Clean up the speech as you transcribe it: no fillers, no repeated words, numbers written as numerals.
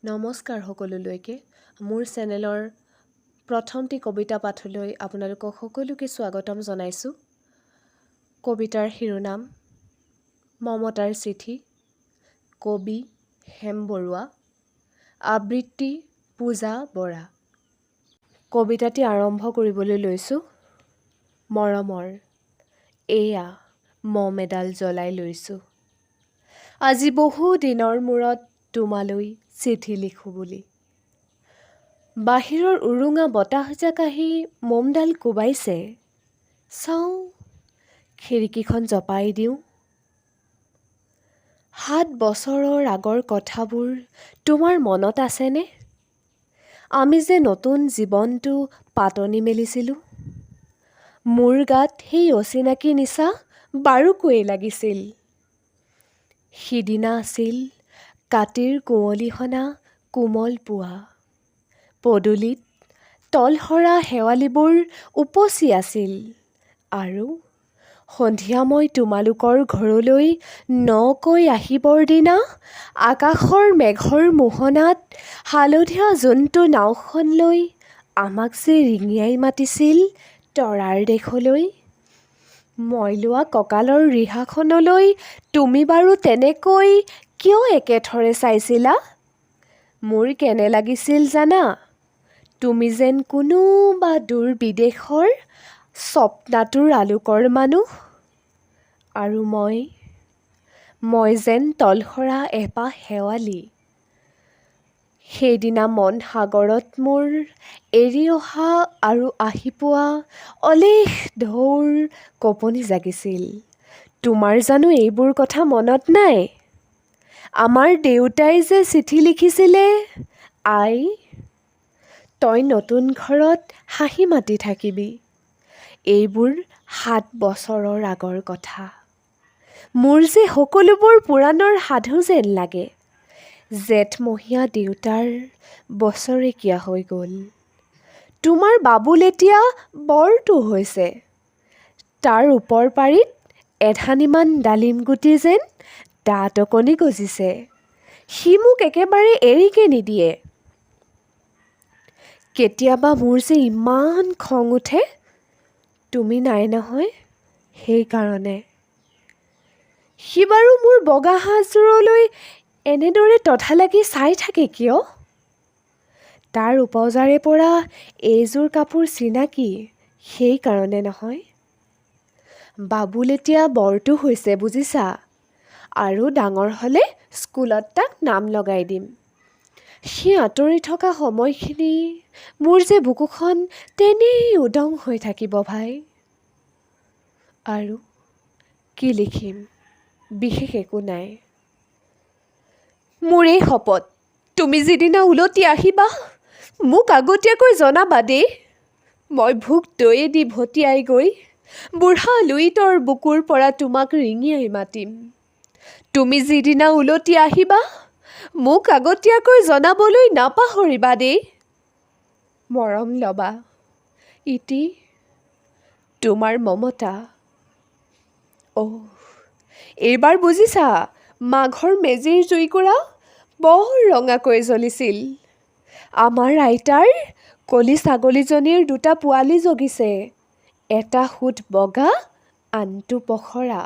নমস্কাৰ সকলোলৈকে মোৰ চেনেলৰ প্ৰথমটি কবিতা পাঠলৈ আপোনালোকক সকলোকে স্বাগতম জনাইছোঁ। কবিতাৰ শিৰোনাম মমতাৰ চিঠি, কবি হেম বৰুৱা, আবৃত্তি পূজা বৰা। কবিতাটি আৰম্ভ কৰিবলৈ লৈছোঁ। মৰমৰ এয়া মম এডাল জ্বলাই লৈছোঁ, আজি বহু দিনৰ মূৰত তোমালৈ চিঠি লিখোঁ বুলি। বাহিৰৰ উৰুঙা বতাহজাক আহি মমডাল কোবাইছে, চাওঁ খিৰিকীখন জপাই দিওঁ। 7 বছৰৰ আগৰ কথাবোৰ তোমাৰ মনত আছেনে? আমি যে নতুন জীৱনটো পাতনি মেলিছিলোঁ। মোৰ গাত সেই অচিনাকি নিচা বাৰুকৈয়ে লাগিছিল। সিদিনা আছিল কাতিৰ কুঁৱলীসনা কোমল পুৱা। পদূলিত তলসৰা শেৱালিবোৰ উপচি আছিল আৰু সন্ধিয়া মই তোমালোকৰ ঘৰলৈ নকৈ আহিবৰ দিনা আকাশৰ মেঘৰ মোহনাত হালধীয়া জোনটো নাওখন লৈ আমাক যে ৰিঙিয়াই মাতিছিল তৰাৰ দেশলৈ। মই লোৱা কঁকালৰ ৰিহাখনলৈ তুমি বাৰু তেনেকৈ কিয় একেথৰে চাইছিলা? মোৰ কেনে লাগিছিল জানা? তুমি যেন কোনোবা দূৰ বিদেশৰ স্বপ্নাতুৰ আলোকৰ মানুহ, আৰু মই যেন তলসৰা এপাহ শেৱালি। সেইদিনা মন সাগৰত মোৰ এৰি অহা আৰু আহি পোৱা অলেখ ঢৌৰ কঁপনি জাগিছিল। তোমাৰ জানো এইবোৰ কথা মনত নাই? আমাৰ দেউতাই যে চিঠি লিখিছিলে, আই তই নতুন ঘৰত হাঁহি মাতি থাকিবি। এইবোৰ 7 বছৰৰ আগৰ কথা। মোৰ যে সকলোবোৰ পুৰাণৰ সাধু যেন লাগে। জেঠমহীয়া দেউতাৰ বছৰেকীয়া হৈ গ'ল। তোমাৰ বাবুল এতিয়া বৰটো হৈছে। তাৰ ওপৰ পাৰিত এধানিমান ডালিম গুটি যেন দাঁত অকণি গজিছে। সি মোক একেবাৰে এৰিকে নিদিয়ে। কেতিয়াবা মোৰ যে ইমান খং উঠে, তুমি নাই নহয় সেইকাৰণে। সি বাৰু মোৰ বগা সাজযোৰলৈ এনেদৰে তথা লাগি চাই থাকে কিয়? তাৰ উপজাৰে পৰা এইযোৰ কাপোৰ চিনাকি সেইকাৰণে নহয়। বাবুল এতিয়া বৰটো হৈছে বুজিছা, আৰু ডাঙৰ হ'লে স্কুলত তাক নাম লগাই দিম। সি আঁতৰি থকা সময়খিনি মোৰ যে বুকুখন তেনেই উদং হৈ থাকিব ভাই। আৰু কি লিখিম, বিশেষ একো নাই। মোৰ এই শপত, তুমি যিদিনা উলটি আহিবা মোক আগতীয়াকৈ জনাবা দেই। মই ভোক দৈয়েদি ভটিয়াই গৈ বুঢ়া লুইতৰ বুকুৰ পৰা তোমাক ৰিঙিয়াই মাতিম। তুমি যিদিনা উলটি আহিবা মোক আগতীয়াকৈ জনাবলৈ নাপাহৰিবা দেই। মৰম ল'বা। ইতি তোমাৰ মমতা। এইবাৰ বুজিছা, মাঘৰ মেজিৰ জুইকুৰা বৰ ৰঙাকৈ জ্বলিছিল। আমাৰ আইতাৰ কলি ছাগলীজনীৰ 2টা পোৱালি জগিছে, এটা সুত বগা আনটো পখৰা।